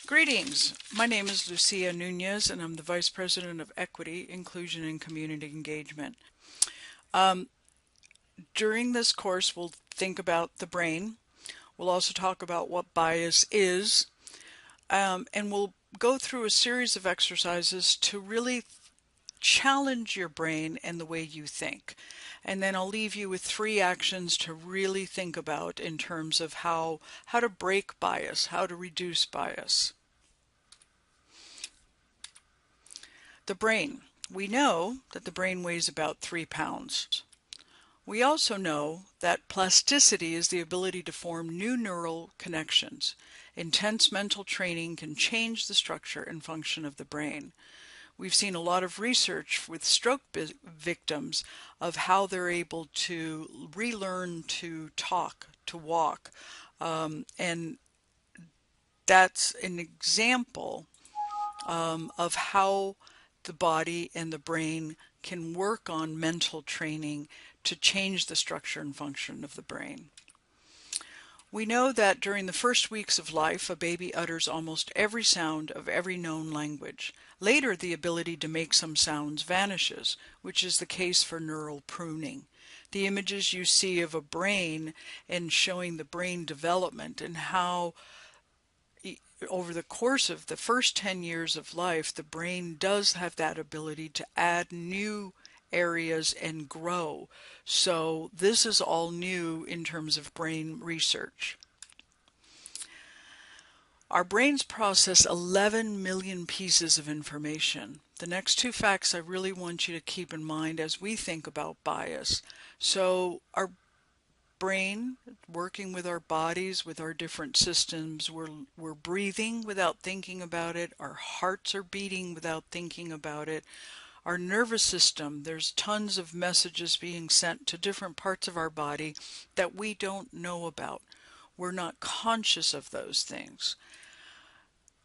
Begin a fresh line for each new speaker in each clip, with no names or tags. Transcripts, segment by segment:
Greetings. My name is Lucia Nunez, and I'm the Vice President of Equity, Inclusion, and Community Engagement. Um, During this course, we'll think about the brain. We'll also talk about what bias is, and we'll go through a series of exercises to really challenge your brain and the way you think. And then I'll leave you with 3 actions to really think about in terms of how to break bias, how to reduce bias. The brain. We know that the brain weighs about 3 pounds. We also know that plasticity is the ability to form new neural connections. Intense mental training can change the structure and function of the brain. We've seen a lot of research with stroke victims of how they're able to relearn to talk, to walk, and that's an example of how the body and the brain can work on mental training to change the structure and function of the brain. We know that during the first weeks of life, a baby utters almost every sound of every known language. Later, the ability to make some sounds vanishes, which is the case for neural pruning. The images you see of a brain and showing the brain development and how over the course of the first 10 years of life, the brain does have that ability to add new areas and grow. So this is all new in terms of brain research. Our brains process 11 million pieces of information. The next 2 facts I really want you to keep in mind as we think about bias. So our brain, working with our bodies, with our different systems, we're breathing without thinking about it. Our hearts are beating without thinking about it. Our nervous system, there's tons of messages being sent to different parts of our body that we don't know about. We're not conscious of those things.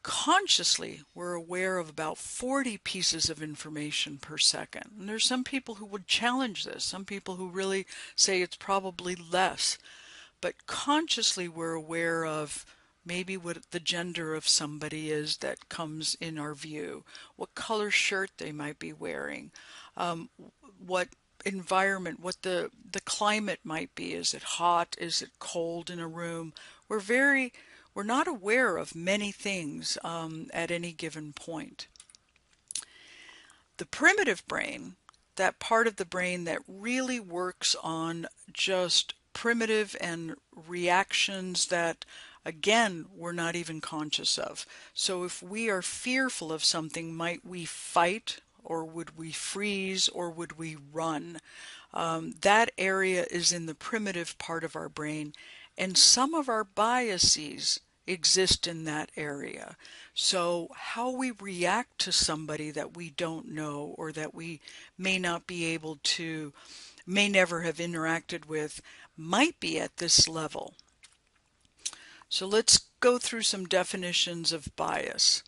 Consciously, we're aware of about 40 pieces of information per second. And there's some people who would challenge this, some people who really say it's probably less. But consciously, we're aware of maybe what the gender of somebody is that comes in our view, what color shirt they might be wearing, what environment, what the climate might be. Is it hot? Is it cold in a room? We're not aware of many things at any given point. The primitive brain, that part of the brain that really works on just primitive and reactions that, again, we're not even conscious of. So if we are fearful of something, might we fight, or would we freeze, or would we run? That area is in the primitive part of our brain, and some of our biases exist in that area. So how we react to somebody that we don't know or that we may not be able to, may never have interacted with, might be at this level. So let's go through some definitions of bias.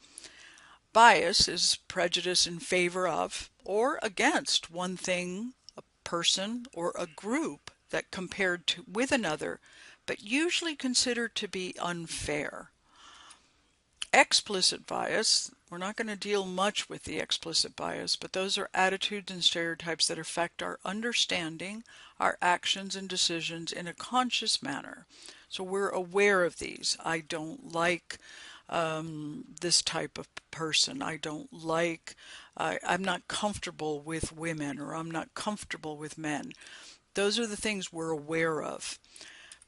Bias is prejudice in favor of or against one thing, a person, or a group that compared to with another, but usually considered to be unfair. Explicit bias, we're not going to deal much with the explicit bias, but those are attitudes and stereotypes that affect our understanding, our actions and decisions in a conscious manner. So we're aware of these. I don't like this type of person. I'm not comfortable with women, or I'm not comfortable with men. Those are the things we're aware of.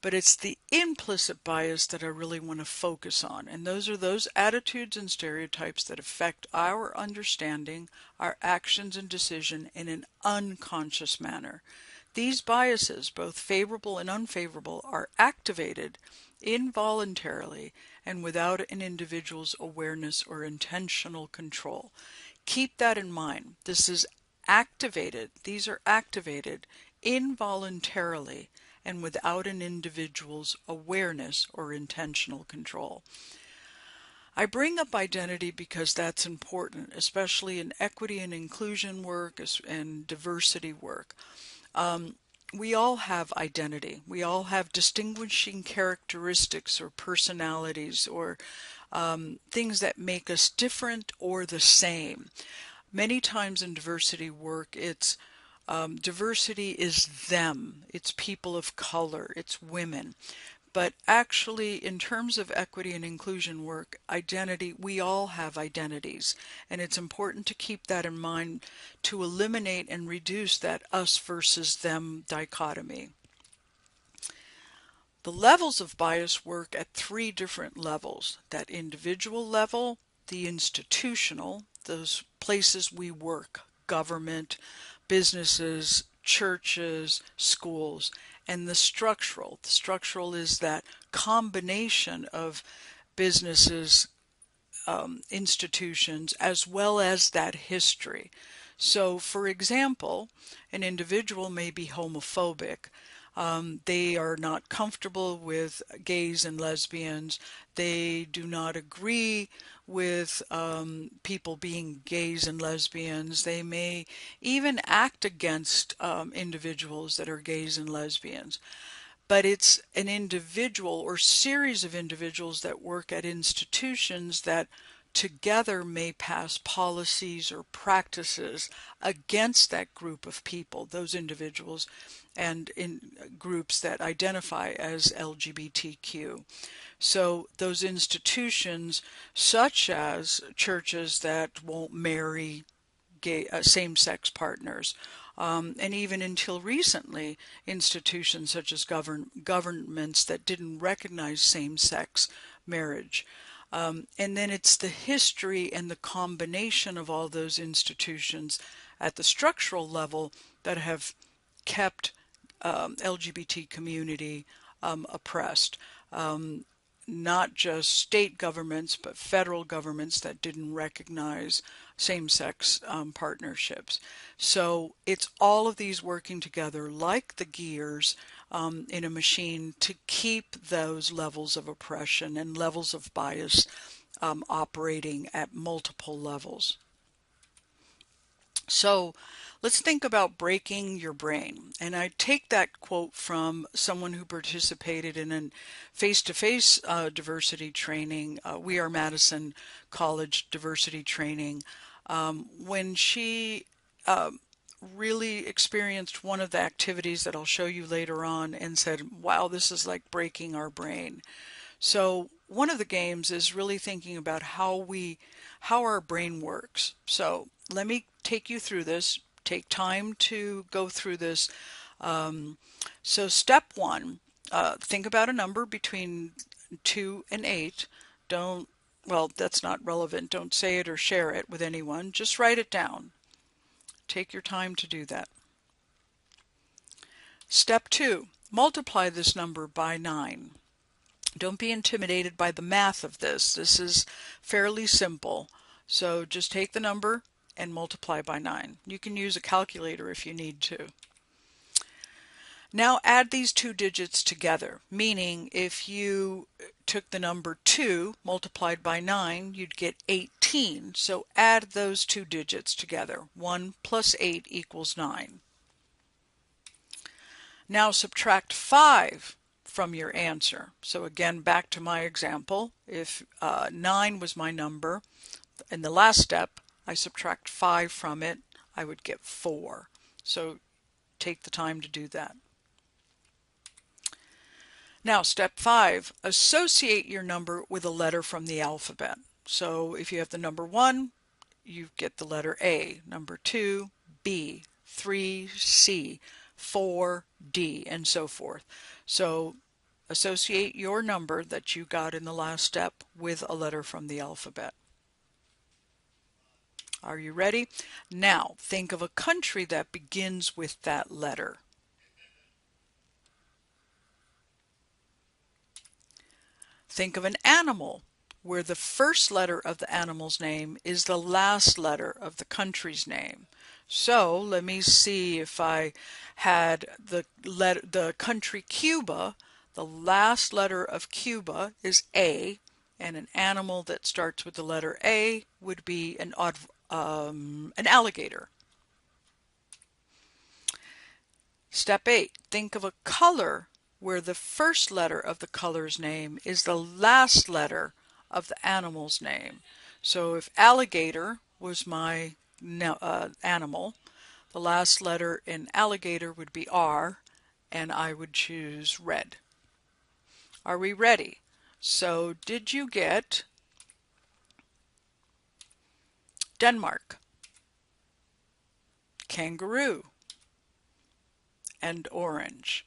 But it's the implicit bias that I really want to focus on. And those are those attitudes and stereotypes that affect our understanding, our actions and decision in an unconscious manner. These biases, both favorable and unfavorable, are activated involuntarily and without an individual's awareness or intentional control. Keep that in mind. These are activated involuntarily and without an individual's awareness or intentional control. I bring up identity because that's important, especially in equity and inclusion work and diversity work. we all have identity. We all have distinguishing characteristics or personalities or things that make us different or the same. Many times in diversity work, it's diversity is them, it's people of color, it's women. But actually, in terms of equity and inclusion work, identity, we all have identities. And it's important to keep that in mind to eliminate and reduce that us versus them dichotomy. The levels of bias work at three different levels: that individual level, the institutional, those places we work, government, businesses, churches, schools, and the structural. The structural is that combination of businesses, institutions, as well as that history. So, for example, an individual may be homophobic. They are not comfortable with gays and lesbians. They do not agree with people being gays and lesbians. They may even act against individuals that are gays and lesbians. But it's an individual or series of individuals that work at institutions that together may pass policies or practices against that group of people, those individuals, and in groups that identify as LGBTQ. So those institutions, such as churches that won't marry gay same-sex partners, and even until recently, institutions such as governments that didn't recognize same-sex marriage. And then it's the history and the combination of all those institutions at the structural level that have kept LGBT community oppressed. Not just state governments, but federal governments that didn't recognize same-sex partnerships. So it's all of these working together like the gears in a machine to keep those levels of oppression and levels of bias operating at multiple levels. So let's think about breaking your brain. And I take that quote from someone who participated in a face-to-face diversity training, We Are Madison College diversity training, when she really experienced one of the activities that I'll show you later on and said, wow, this is like breaking our brain. So one of the games is really thinking about how our brain works. So let me take you through this. Take time to go through this. So step one, think about a number between 2 and 8. Don't, well, that's not relevant. Don't say it or share it with anyone. Just write it down. Take your time to do that. Step 2, multiply this number by 9. Don't be intimidated by the math of this. This is fairly simple. So just take the number and multiply by 9. You can use a calculator if you need to. Now add these two digits together, meaning if you took the number 2 multiplied by 9, you'd get 18. So add those two digits together. 1 plus 8 equals 9. Now subtract 5 from your answer. So again, back to my example, if 9 was my number, in the last step, I subtract 5 from it, I would get 4. So take the time to do that. Now, step 5, associate your number with a letter from the alphabet. So if you have the number 1, you get the letter A, number 2, B, 3, C, 4, D, and so forth. So associate your number that you got in the last step with a letter from the alphabet. Are you ready? Now, think of a country that begins with that letter. Think of an animal where the first letter of the animal's name is the last letter of the country's name. So let me see if I had the country Cuba, the last letter of Cuba is A, and an animal that starts with the letter A would be an alligator. Step 8, think of a color where the first letter of the color's name is the last letter of the animal's name. So if alligator was my animal, the last letter in alligator would be R, and I would choose red. Are we ready? So did you get Denmark, kangaroo, and orange?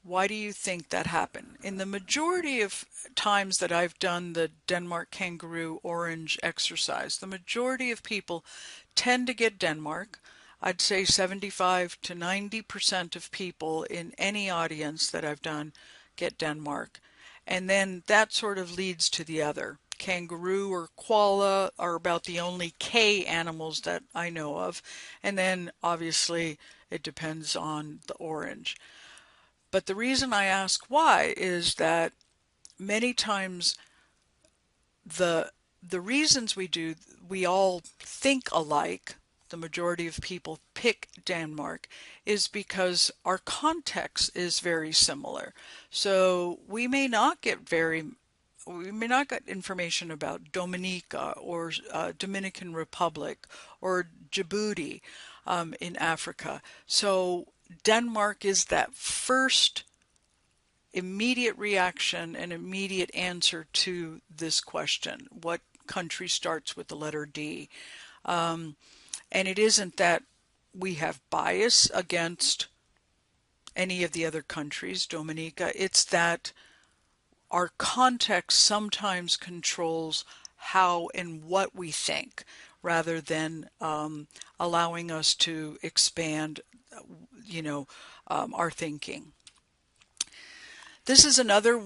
Why do you think that happened? In the majority of times that I've done the Denmark kangaroo orange exercise, the majority of people tend to get Denmark. I'd say 75 to 90% of people in any audience that I've done get Denmark. And then that sort of leads to the other. Kangaroo or koala are about the only K animals that I know of. And then obviously it depends on the orange. But the reason I ask why is that many times the reasons we all think alike, the majority of people pick Denmark, is because our context is very similar. So we may not get information about Dominica or Dominican Republic or Djibouti in Africa. So Denmark is that first immediate reaction and immediate answer to this question. What country starts with the letter D? And it isn't that we have bias against any of the other countries, Dominica. It's that our context sometimes controls how and what we think rather than allowing us to expand, our thinking. This is another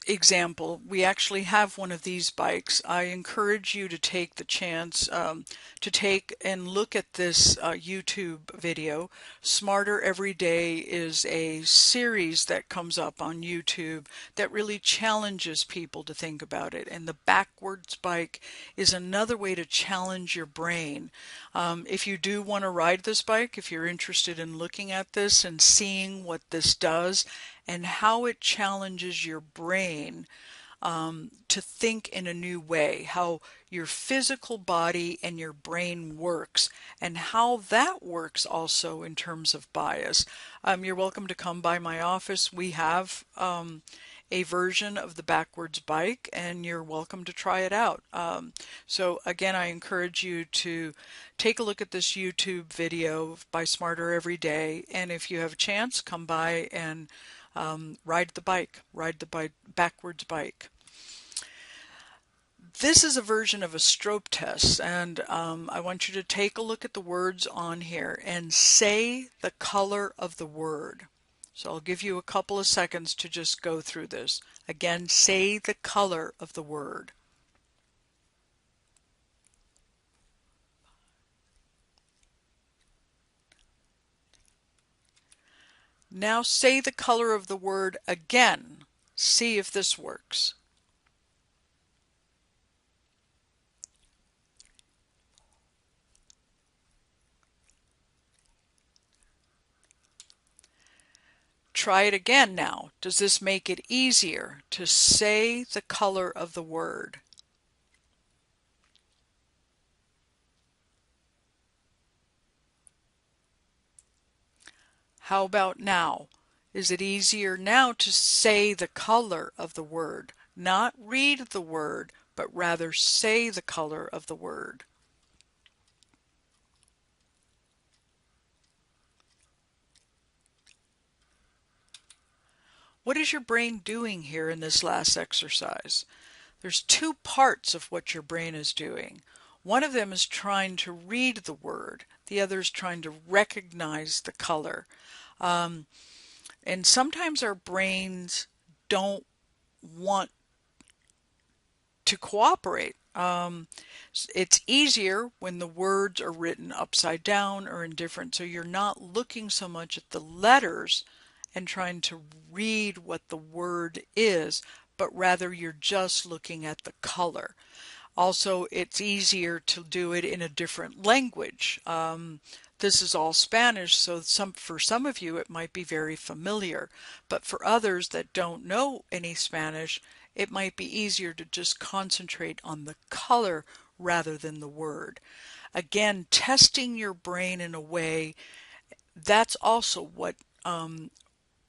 example. We actually have one of these bikes. I encourage you to take the chance to take and look at this YouTube video. Smarter Every Day is a series that comes up on YouTube that really challenges people to think about it. And the backwards bike is another way to challenge your brain. If you do want to ride this bike, if you're interested in looking at this and seeing what this does and how it challenges your brain to think in a new way, how your physical body and your brain works, and how that works also in terms of bias. You're welcome to come by my office. We have a version of the backwards bike, and you're welcome to try it out. So again, I encourage you to take a look at this YouTube video by Smarter Every Day, and if you have a chance, come by and ride the backwards bike. This is a version of a stroke test, and I want you to take a look at the words on here and say the color of the word. So I'll give you a couple of seconds to just go through this. Again, say the color of the word. Now say the color of the word again. See if this works. Try it again now. Does this make it easier to say the color of the word? How about now? Is it easier now to say the color of the word? Not read the word, but rather say the color of the word. What is your brain doing here in this last exercise? There's two parts of what your brain is doing. One of them is trying to read the word. The other is trying to recognize the color. And sometimes our brains don't want to cooperate. It's easier when the words are written upside down or indifferent, so you're not looking so much at the letters and trying to read what the word is, but rather you're just looking at the color. Also, it's easier to do it in a different language. This is all Spanish, so for some of you it might be very familiar, but for others that don't know any Spanish, it might be easier to just concentrate on the color rather than the word. Again, testing your brain in a way, that's also what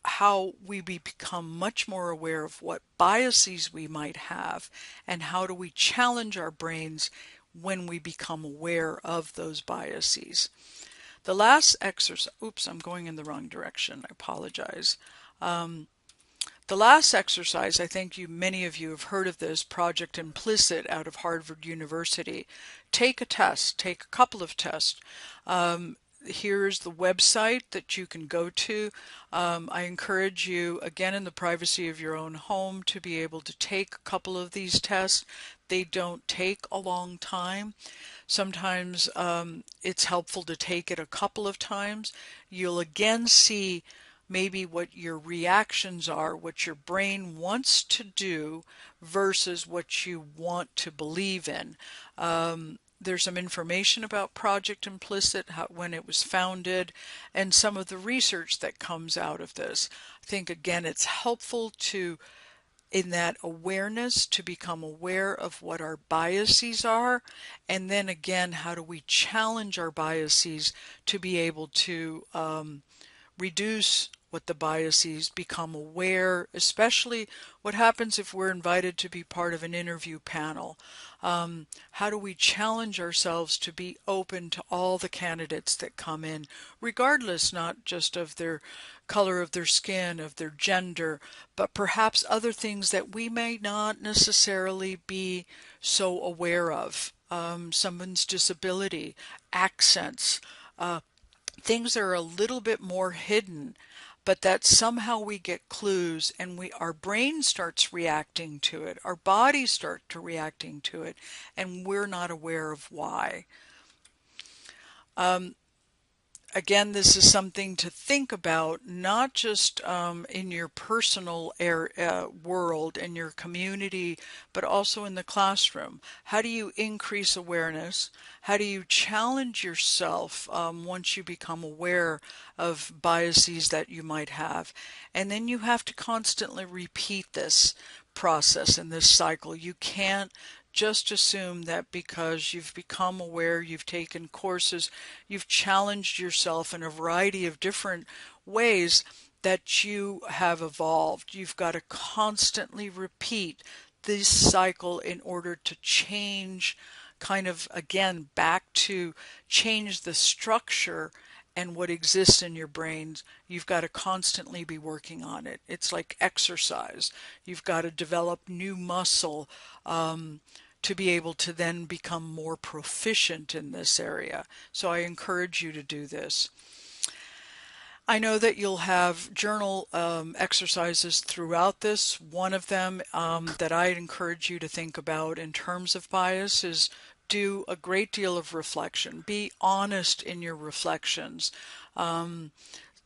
how we become much more aware of what biases we might have, and how do we challenge our brains when we become aware of those biases. The last exercise, oops, I'm going in the wrong direction. I apologize. The last exercise, I think many of you have heard of this, Project Implicit out of Harvard University. Take a test, take a couple of tests. Here's the website that you can go to. I encourage you, again, in the privacy of your own home, to be able to take a couple of these tests. They don't take a long time. Sometimes it's helpful to take it a couple of times. You'll again see maybe what your reactions are, what your brain wants to do versus what you want to believe in. There's some information about Project Implicit, when it was founded, and some of the research that comes out of this. I think, again, it's helpful to, in that awareness, to become aware of what our biases are, and then again, how do we challenge our biases to be able to reduce what the biases, become aware, especially what happens if we're invited to be part of an interview panel. How do we challenge ourselves to be open to all the candidates that come in, regardless not just of their color of their skin, of their gender, but perhaps other things that we may not necessarily be so aware of. Someone's disability, accents, things that are a little bit more hidden, but that somehow we get clues, and our brain starts reacting to it, our bodies start to reacting to it, and we're not aware of why. Again, this is something to think about, not just in your personal world and your community, but also in the classroom. How do you increase awareness? How do you challenge yourself once you become aware of biases that you might have? And then you have to constantly repeat this process and this cycle. You can't just assume that because you've become aware, you've taken courses, you've challenged yourself in a variety of different ways, that you have evolved. You've got to constantly repeat this cycle in order to change, kind of again back to change the structure and what exists in your brains. You've got to constantly be working on it. It's like exercise. You've got to develop new muscle to be able to then become more proficient in this area. So I encourage you to do this. I know that you'll have journal exercises throughout this. One of them that I'd encourage you to think about in terms of bias is do a great deal of reflection. Be honest in your reflections.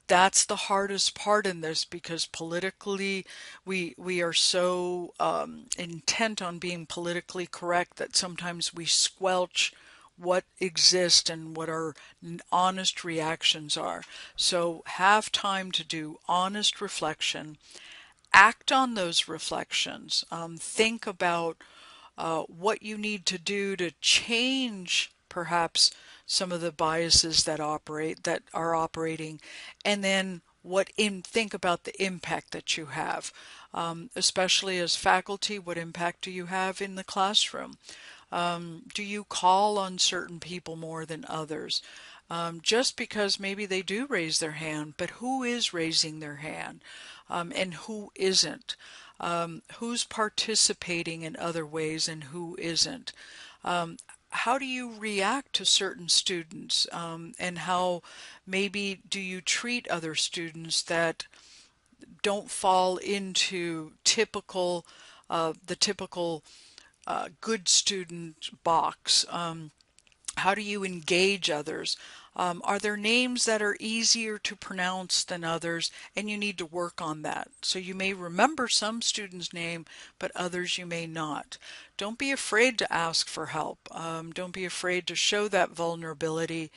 That's the hardest part in this, because politically we are so intent on being politically correct that sometimes we squelch what exists and what our honest reactions are. So have time to do honest reflection. Act on those reflections. Think about what you need to do to change perhaps some of the biases that are operating, and then think about the impact that you have, especially as faculty. What impact do you have in the classroom? Do you call on certain people more than others? Just because maybe they do raise their hand, but who is raising their hand, and who isn't? Who's participating in other ways and who isn't? How do you react to certain students, and how maybe do you treat other students that don't fall into the typical good student box? How do you engage others? Are there names that are easier to pronounce than others, and you need to work on that? So you may remember some student's name, but others you may not. Don't be afraid to ask for help. Don't be afraid to show that vulnerability,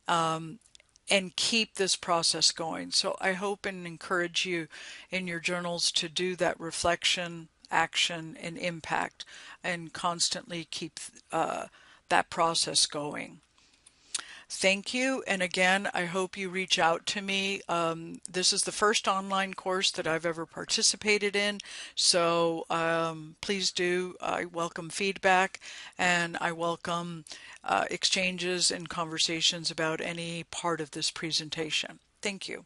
and keep this process going. So I hope and encourage you in your journals to do that reflection, action, and impact, and constantly keep that process going. Thank you. And again, I hope you reach out to me. This is the first online course that I've ever participated in. So please do. I welcome feedback, and I welcome exchanges and conversations about any part of this presentation. Thank you.